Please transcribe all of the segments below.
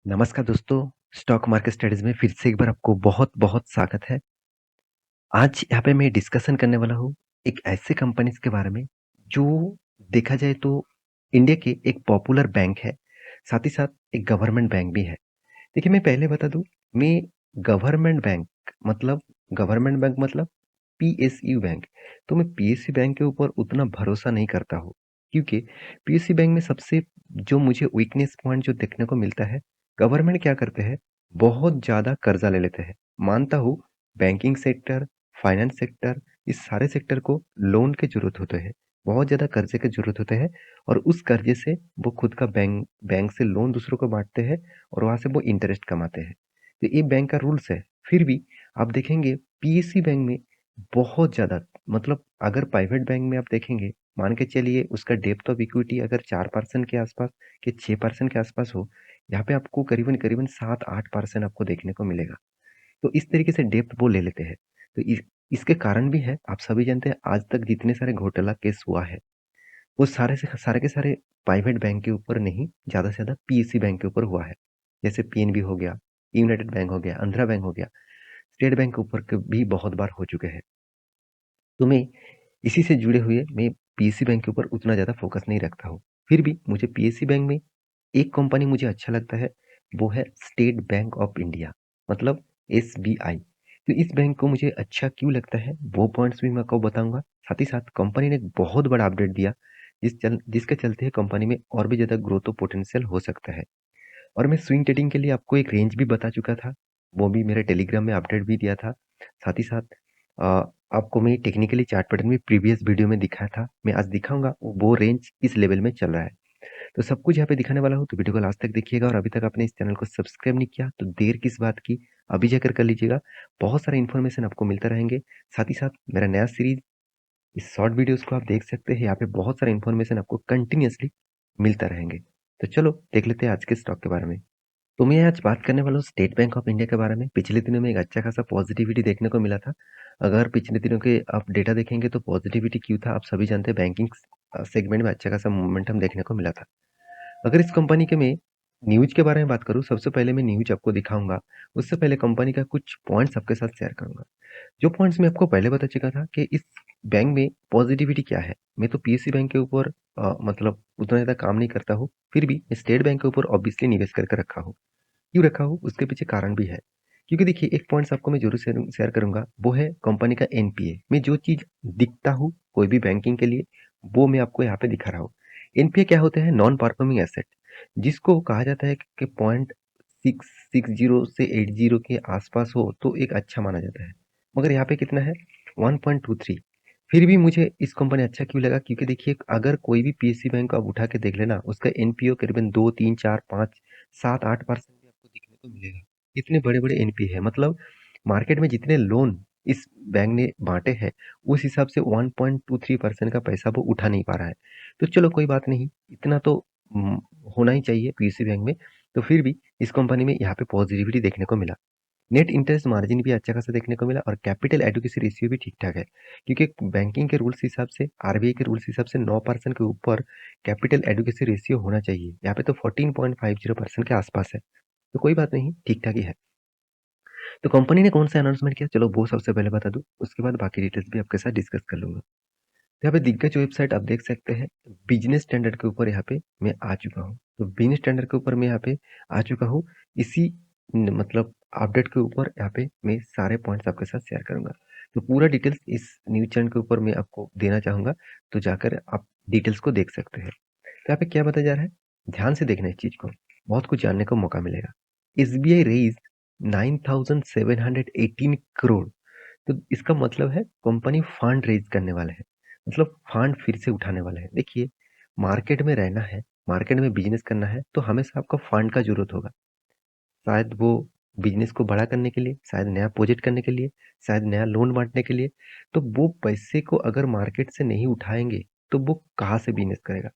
नमस्कार दोस्तों, stock market studies में फिर से एक बार आपको बहुत-बहुत स्वागत है। आज यहाँ पे मैं डिस्कशन करने वाला हूँ एक ऐसे कंपनीज़ के बारे में, जो देखा जाए तो इंडिया के एक पॉपुलर बैंक है, साथ ही साथ एक गवर्नमेंट बैंक भी है। देखिए मैं पहले बता दूँ, मैं गवर्नमेंट बैंक मतलब गवर्नमेंट बैंक मतलब पीएसयू बैंक। तो मैं पीएसयू बैंक के ऊपर उतना भरोसा नहीं करता हूँ, क्योंकि पीएसयू बैंक में सबसे जो मुझे वीकनेस पॉइंट जो देखने को मिलता है, गवर्नमेंट क्या करते हैं, बहुत ज़्यादा कर्जा ले लेते हैं। मानता हूँ बैंकिंग सेक्टर, फाइनेंस सेक्टर, इस सारे सेक्टर को लोन की ज़रूरत होते हैं। बहुत ज़्यादा कर्जे की ज़रूरत होते हैं और उस कर्जे से वो खुद का बैंक बैंक से लोन दूसरों को बाँटते हैं और वहाँ से वो इंटरेस्ट कमाते हैं। तो ये बैंक का रूल्स है। फिर भी आप देखेंगे पीएसयू बैंक में बहुत ज़्यादा मतलब अगर प्राइवेट बैंक में आप देखेंगे, मान के चलिए उसका डेप्थ ऑफ इक्विटी अगर 4% के आसपास के 6% के आसपास हो, यहाँ पे आपको करीबन-करीबन 7-8% आपको देखने को मिलेगा। तो इस तरीके से डेप्थ वो ले लेते हैं। तो इसके कारण भी है, आप सभी जानते हैं आज तक जितने सारे घोटाला केस हुआ है, वो सारे के सारे प्राइवेट बैंक के ऊपर नहीं, ज़्यादा से ज़्यादा पीएसयू बैंक के ऊपर हुआ है। जैसे पीएनबी हो गया, यूनाइटेड बैंक हो गया, आंध्रा बैंक हो गया, स्टेट बैंक के ऊपर के भी बहुत बार हो चुके हैं। तो मैं इसी से जुड़े हुए मैं पीएसयू बैंक के ऊपर उतना ज़्यादा फ़ोकस नहीं रखता हूँ। फिर भी मुझे पीएसयू बैंक में एक कंपनी मुझे अच्छा लगता है, वो है स्टेट बैंक ऑफ इंडिया मतलब एसबीआई। तो इस बैंक को मुझे अच्छा क्यों लगता है, वो पॉइंट्स भी मैं आपको बताऊँगा। साथ ही साथ कंपनी ने एक बहुत बड़ा अपडेट दिया, जिसके चलते कंपनी में और भी ज़्यादा ग्रोथ पोटेंशियल हो सकता है। और मैं स्विंग ट्रेडिंग के लिए आपको एक रेंज भी बता चुका था, वो भी मेरे टेलीग्राम में अपडेट भी दिया था। साथ ही साथ अ, आपको मैं टेक्निकली चार्ट पैटर्न भी प्रीवियस वीडियो में दिखाया था, मैं आज दिखाऊँगा वो रेंज किस लेवल में चल रहा है। तो सब कुछ यहाँ पे दिखाने वाला हूँ, तो वीडियो को लास्ट तक देखिएगा और अभी तक आपने इस चैनल को सब्सक्राइब नहीं किया, तो देर किस बात की, अभी जाकर कर लीजिएगा। बहुत सारा इन्फॉर्मेशन आपको मिलता रहेंगे। साथ ही साथ मेरा नया सीरीज़ इस शॉर्ट वीडियोज़ को आप देख सकते हैं, यहाँ पे बहुत सारा इन्फॉर्मेशन आपको कंटिन्यूअसली मिलता रहेंगे। तो चलो देख लेते हैं आज के स्टॉक के बारे में। तो मैं आज बात करने वाला हूँ स्टेट बैंक ऑफ इंडिया के बारे में। पिछले दिनों में एक अच्छा खासा पॉजिटिविटी देखने को मिला था। अगर पिछले दिनों के आप डेटा देखेंगे तो पॉजिटिविटी क्यों था, आप सभी जानते हैं बैंकिंग सेगमेंट में अच्छा खासा मोमेंटम देखने को मिला था। अगर इस कंपनी के मैं न्यूज़ के बारे में बात करूँ, सबसे पहले मैं न्यूज़ आपको दिखाऊँगा। उससे पहले कंपनी का कुछ पॉइंट्स आपके साथ शेयर करूँगा। जो पॉइंट्स मैं आपको पहले बता चुका था कि इस बैंक में पॉजिटिविटी क्या है। मैं तो पीएसयू बैंक के ऊपर मतलब उतना ज़्यादा काम नहीं करता हूँ, फिर भी स्टेट बैंक के ऊपर ऑब्वियसली निवेश करके रखा हूँ। क्यों रखा हूँ, उसके पीछे कारण भी है। क्योंकि देखिए एक पॉइंट्स आपको मैं ज़रूर शेयर शेयर करूँगा, वो है कंपनी का एनपीए। मैं जो चीज़ दिखता हूँ कोई भी बैंकिंग के लिए, वो मैं आपको यहाँ पे दिखा रहा हूँ। एनपीए क्या होता है? नॉन परफॉर्मिंग एसेट, जिसको कहा जाता है कि 0.660 से 80 के आसपास हो तो एक अच्छा माना जाता है। मगर यहाँ पे कितना है? 1.23। फिर भी मुझे इस कंपनी अच्छा क्यों लगा, क्योंकि देखिए अगर कोई भी पीएसयू बैंक को आप उठा के देख लेना, उसका एनपीओ करीबन 2, 3, 4, 5, 7-8% भी आपको देखने को मिलेगा। इतने बड़े-बड़े एनपीए हैं, मतलब मार्केट में जितने लोन इस बैंक ने बाँटे हैं, उस हिसाब से 1.23% का पैसा वो उठा नहीं पा रहा है। तो चलो कोई बात नहीं, इतना तो उम, होना ही चाहिए पीएसयू बैंक में। तो फिर भी इस कंपनी में यहाँ पे पॉजिटिविटी देखने को मिला। नेट इंटरेस्ट मार्जिन भी अच्छा खासा देखने को मिला और कैपिटल एडुकेसी रेशियो भी ठीक-ठाक है। क्योंकि बैंकिंग के रूल्स हिसाब से, आरबीआई के रूल्स हिसाब से 9% के ऊपर कैपिटल एडुकेसी रेशियो होना चाहिए। यहाँ पे तो 14.50% के आसपास है। तो कोई बात नहीं, ठीक-ठाक ही है। तो कंपनी ने कौन सा अनाउंसमेंट किया, चलो वो सबसे पहले बता दूँ, उसके बाद बाकी डिटेल्स भी आपके साथ डिस्कस कर लूँगा। यहाँ पे दिग्गज वेबसाइट आप देख सकते हैं, बिज़नेस स्टैंडर्ड के ऊपर यहाँ पे मैं आ चुका हूँ। तो बिज़नेस स्टैंडर्ड के ऊपर मैं यहाँ पे आ चुका हूँ। इसी मतलब अपडेट के ऊपर यहाँ पे मैं सारे पॉइंट्स आपके साथ शेयर करूँगा। तो पूरा डिटेल्स इस न्यूज़ चैनल के ऊपर मैं आपको देना चाहूँगा, तो जाकर आप डिटेल्स को देख सकते हैं। तो यहाँ पे क्या बताया जा रहा है? ध्यान से देखना इस चीज़ को, बहुत कुछ जानने को मौका मिलेगा। SBI raised 9718 crore. तो इसका मतलब है कंपनी फंड रेज़ करने वाले हैं। मतलब फंड फिर से उठाने वाले हैं। देखिए, मार्केट में रहना है, मार्केट में बिज़नेस करना है, तो हमेशा आपको फंड का ज़रूरत होगा। शायद वो बिज़नेस को बड़ा करने के लिए, शायद नया प्रोजेक्ट करने के लिए, शायद नया लोन बाँटने के लिए। तो वो पैसे को अगर मार्केट से नहीं उठाएँगे, तो वो कहाँ से बिज़नेस करेगा?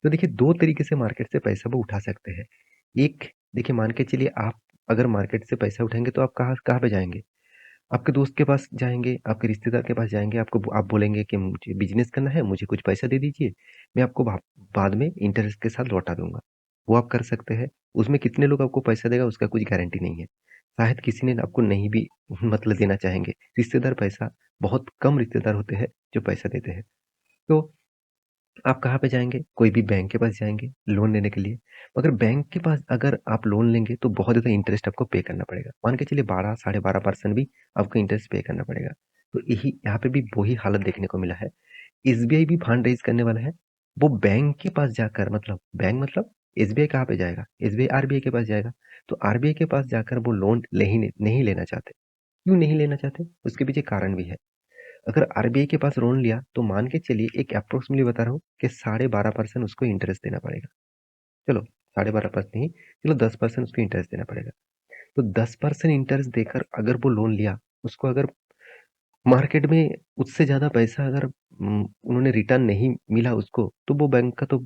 तो देखिए 2 तरीके से मार्केट से पैसा वो उठा सकते हैं। एक, देखिए मान के चलिए आप अगर मार्केट से पैसा उठाएँगे तो आप कहाँ कहाँ पे जाएँगे? आपके दोस्त के पास जाएँगे, आपके रिश्तेदार के पास जाएँगे, आप बोलेंगे कि मुझे बिज़नेस करना है, मुझे कुछ पैसा दे दीजिए, मैं आपको बाद में इंटरेस्ट के साथ लौटा दूँगा। वो आप कर सकते हैं। उसमें कितने लोग आपको पैसा देगा उसका कुछ गारंटी नहीं है। शायद किसी ने आपको नहीं भी मतलब देना चाहेंगे। रिश्तेदार पैसा बहुत कम रिश्तेदार होते हैं जो पैसा देते हैं। तो आप कहाँ पे जाएँगे? कोई भी बैंक के पास जाएँगे लोन लेने के लिए। मगर बैंक के पास अगर आप लोन लेंगे तो बहुत ज़्यादा इंटरेस्ट आपको पे करना पड़ेगा। मान के चलिए 12 साढ़े 12% भी आपको इंटरेस्ट पे करना पड़ेगा। तो यही यहाँ पे भी वही हालत देखने को मिला है। एसबीआई भी फंड रेज़ करने वाला है। वो बैंक के पास जाकर मतलब बैंक मतलब एसबीआई कहाँ पे जाएगा? एसबीआई आरबीआई के पास जाएगा। तो आरबीआई के पास जाकर वो लोन ले ही नहीं लेना चाहते। क्यों नहीं लेना चाहते? उसके पीछे कारण भी है। अगर आरबीआई के पास लोन लिया तो मान के चलिए एक अप्रोक्सीमेटली बता रहा हूँ कि 12.5% उसको इंटरेस्ट देना पड़ेगा। चलो 12.5% नहीं, चलो 10% उसको इंटरेस्ट देना पड़ेगा। तो 10% इंटरेस्ट देकर अगर वो लोन लिया, उसको अगर मार्केट में उससे ज़्यादा पैसा अगर उन्होंने रिटर्न नहीं मिला उसको, तो वो बैंक का तो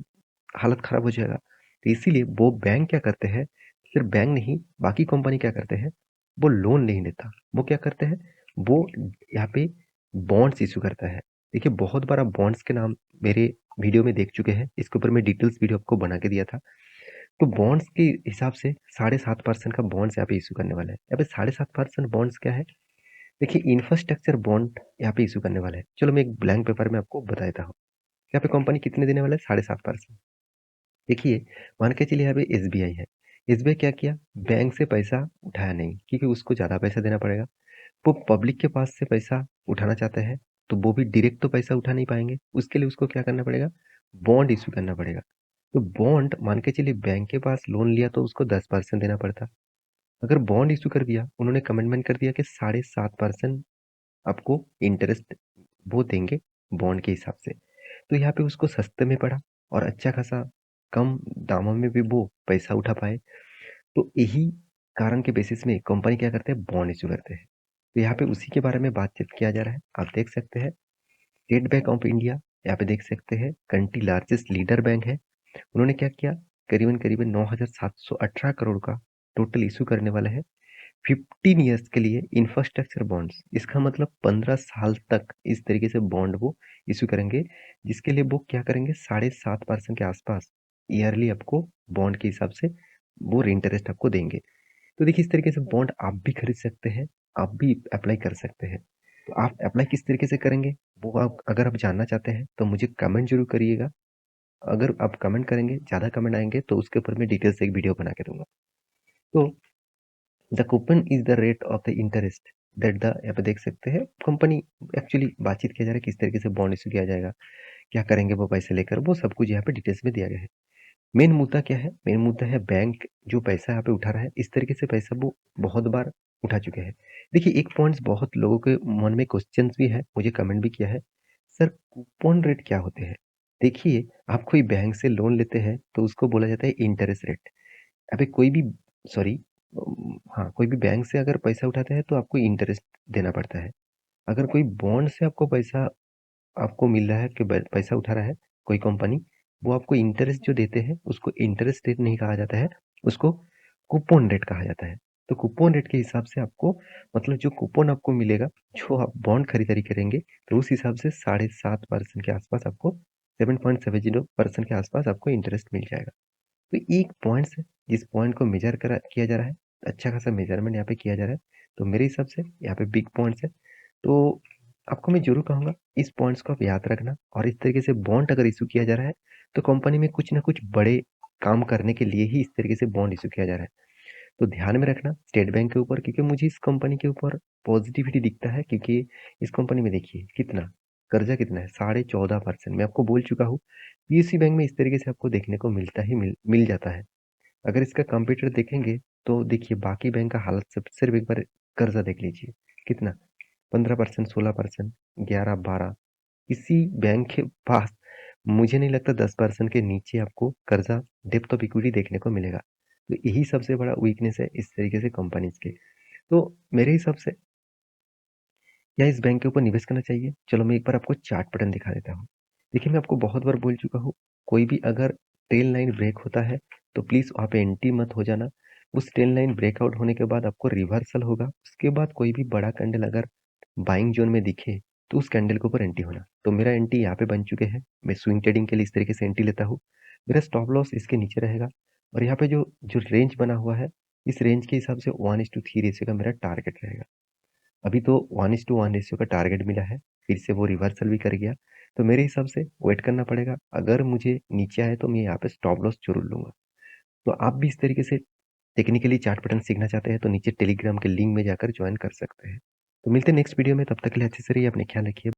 हालत खराब हो जाएगा। तो इसीलिए वो बैंक क्या करते हैं, सिर्फ बैंक नहीं, बाकी कंपनी क्या करते हैं, वो लोन नहीं लेता। वो क्या करते हैं, वो यहाँ पे बॉन्ड्स इश्यू करता है। देखिए बहुत बार आप बॉन्ड्स के नाम मेरे वीडियो में देख चुके हैं। इसके ऊपर मैं डिटेल्स वीडियो आपको बना के दिया था। तो बॉन्ड्स के हिसाब से 7.5% का बॉन्ड्स यहाँ पे इश्यू करने वाला है। यहाँ पे 7.5% बॉन्ड्स क्या है? देखिए इंफ्रास्ट्रक्चर बॉन्ड यहाँ पे इश्यू करने वाला है। चलो मैं एक ब्लैंक पेपर में आपको बता देता हूँ। यहाँ पे कंपनी कितने देने वाला है? 7.5%। देखिए, मान के चलिए यहाँ पे एसबीआई है। एसबीआई क्या किया? बैंक से पैसा उठाया नहीं क्योंकि उसको ज़्यादा पैसा देना पड़ेगा। वो पब्लिक के पास से पैसा उठाना चाहते हैं, तो वो भी डायरेक्ट तो पैसा उठा नहीं पाएँगे। उसके लिए उसको क्या करना पड़ेगा? बॉन्ड इश्यू करना पड़ेगा। तो बॉन्ड मान के चलिए बैंक के पास लोन लिया तो उसको 10% देना पड़ता। अगर बॉन्ड इश्यू कर दिया, उन्होंने कमिटमेंट कर दिया कि 7.5% आपको इंटरेस्ट वो देंगे बॉन्ड के हिसाब से। तो यहाँ पे उसको सस्ते में पड़ा और अच्छा खासा कम दामों में भी वो पैसा उठा पाए। तो यही कारण के बेसिस में कंपनी क्या करते हैं? बॉन्ड इश्यू करते हैं। तो यहाँ पे उसी के बारे में बातचीत किया जा रहा है। आप देख सकते हैं स्टेट बैंक ऑफ इंडिया, यहाँ पे देख सकते हैं कंट्री लार्जेस्ट लीडर बैंक है। उन्होंने क्या किया? करीबन-करीबन 9,718 करोड़ का टोटल इश्यू करने वाला है। 15 ईयर्स के लिए इंफ्रास्ट्रक्चर बॉन्ड्स। इसका मतलब 15 साल तक इस तरीके से बॉन्ड वो इश्यू करेंगे, जिसके लिए वो क्या करेंगे? 7.5% के आसपास ईयरली आपको बॉन्ड के हिसाब से वो इंटरेस्ट आपको देंगे। तो देखिए इस तरीके से बॉन्ड आप भी खरीद सकते हैं, आप भी अप्लाई कर सकते हैं। तो आप अप्लाई किस तरीके से करेंगे? वो आप अगर आप जानना चाहते हैं तो मुझे कमेंट ज़रूर करिएगा। अगर आप कमेंट करेंगे, ज़्यादा कमेंट आएँगे तो उसके ऊपर मैं डिटेल से एक वीडियो बना के दूँगा। तो the coupon is the rate of the interest that the यहाँ पे देख सकते हैं कंपनी एक्चुअली बातचीत किया जा रहा है किस तरीके से बॉन्ड इश्यू किया जाएगा, क्या करेंगे वो पैसे लेकर, वो सब कुछ यहाँ पे डिटेल्स में दिया गया है। मेन मुद्दा क्या है? मेन मुद्दा है बैंक जो पैसा यहाँ पे उठा रहा है, इस तरीके से पैसा वो बहुत बार उठा चुके हैं। देखिए एक पॉइंट्स बहुत लोगों के मन में क्वेश्चंस भी है, मुझे कमेंट भी किया है, सर कूपन रेट क्या होते हैं? देखिए आप कोई बैंक से लोन लेते हैं तो उसको बोला जाता है इंटरेस्ट रेट। अबे कोई भी सॉरी हाँ, कोई भी बैंक से अगर पैसा उठाते हैं तो आपको इंटरेस्ट देना पड़ता है। अगर कोई बॉन्ड से आपको पैसा आपको मिल रहा है कि पैसा उठा रहा है कोई कंपनी, वो आपको इंटरेस्ट जो देते हैं उसको इंटरेस्ट रेट नहीं कहा जाता है, उसको कूपन रेट कहा जाता है। तो कूपन रेट के हिसाब से आपको मतलब जो कूपन आपको मिलेगा, जो आप बॉन्ड खरीदारी करेंगे, तो उस हिसाब से 7.5% के आसपास आपको 7.70% के आसपास आपको इंटरेस्ट मिल जाएगा। तो एक पॉइंट्स है जिस पॉइंट को मेजर करा किया जा रहा है, अच्छा खासा मेजरमेंट यहाँ पे किया जा रहा है। तो मेरे हिसाब से यहाँ पे बिग पॉइंट्स है। तो आपको मैं ज़रूर कहूँगा इस पॉइंट्स को आप याद रखना और इस तरीके से बॉन्ड अगर इश्यू किया जा रहा है, तो कंपनी में कुछ ना कुछ बड़े काम करने के लिए ही इस तरीके से बॉन्ड इश्यू किया जा रहा है। तो ध्यान में रखना स्टेट बैंक के ऊपर क्योंकि मुझे इस कंपनी के ऊपर पॉजिटिविटी दिखता है क्योंकि इस कंपनी में देखिए कितना कर्जा कितना है 14.5%। मैं आपको बोल चुका हूँ पीएसयू बैंक में इस तरीके से आपको देखने को मिलता ही मिल जाता है। अगर इसका कंप्यूटर देखेंगे तो देखिए बाकी बैंक का हालत सिर्फ एक बार कर्जा देख लीजिए कितना 15%, 16%, 11, 12 किसी बैंक के पास मुझे नहीं लगता 10% के नीचे आपको कर्जा डेप्थ ऑफ इक्विटी देखने को मिलेगा। तो यही सबसे बड़ा वीकनेस है इस तरीके से कंपनीज के। तो मेरे हिसाब से क्या इस बैंक के ऊपर निवेश करना चाहिए? चलो मैं एक बार आपको चार्ट पैटर्न दिखा देता हूँ। देखिए मैं आपको बहुत बार बोल चुका हूँ, कोई भी अगर ट्रेल लाइन ब्रेक होता है तो प्लीज़ वहाँ पे एंटी मत हो जाना। उस ट्रेल लाइन ब्रेकआउट होने के बाद आपको रिवर्सल होगा। उसके बाद कोई भी बड़ा कैंडल अगर बाइंग जोन में दिखे तो उस कैंडल के ऊपर एंटी होना। तो मेरा एंटी यहाँ पे बन चुके हैं। मैं स्विंग ट्रेडिंग के लिए इस तरीके से एंटी लेता हूँ। मेरा स्टॉप लॉस इसके नीचे रहेगा। और यहाँ पे जो जो रेंज बना हुआ है, इस रेंज के हिसाब से 1:3 रेशियो का मेरा टारगेट रहेगा। अभी तो 1:1 रेशियो का टारगेट मिला है, फिर से वो रिवर्सल भी कर गया, तो मेरे हिसाब से वेट करना पड़ेगा। अगर मुझे नीचे आए तो मैं यहाँ पे स्टॉप लॉस ज़रूर लूँगा। तो आप भी इस तरीके से टेक्निकली चार्ट पैटर्न सीखना चाहते हैं तो नीचे टेलीग्राम के लिंक में जाकर ज्वाइन कर सकते हैं। तो मिलते हैं नेक्स्ट वीडियो में, तब तक के लिए अच्छे से रहिए, अपने ख्याल रखिए।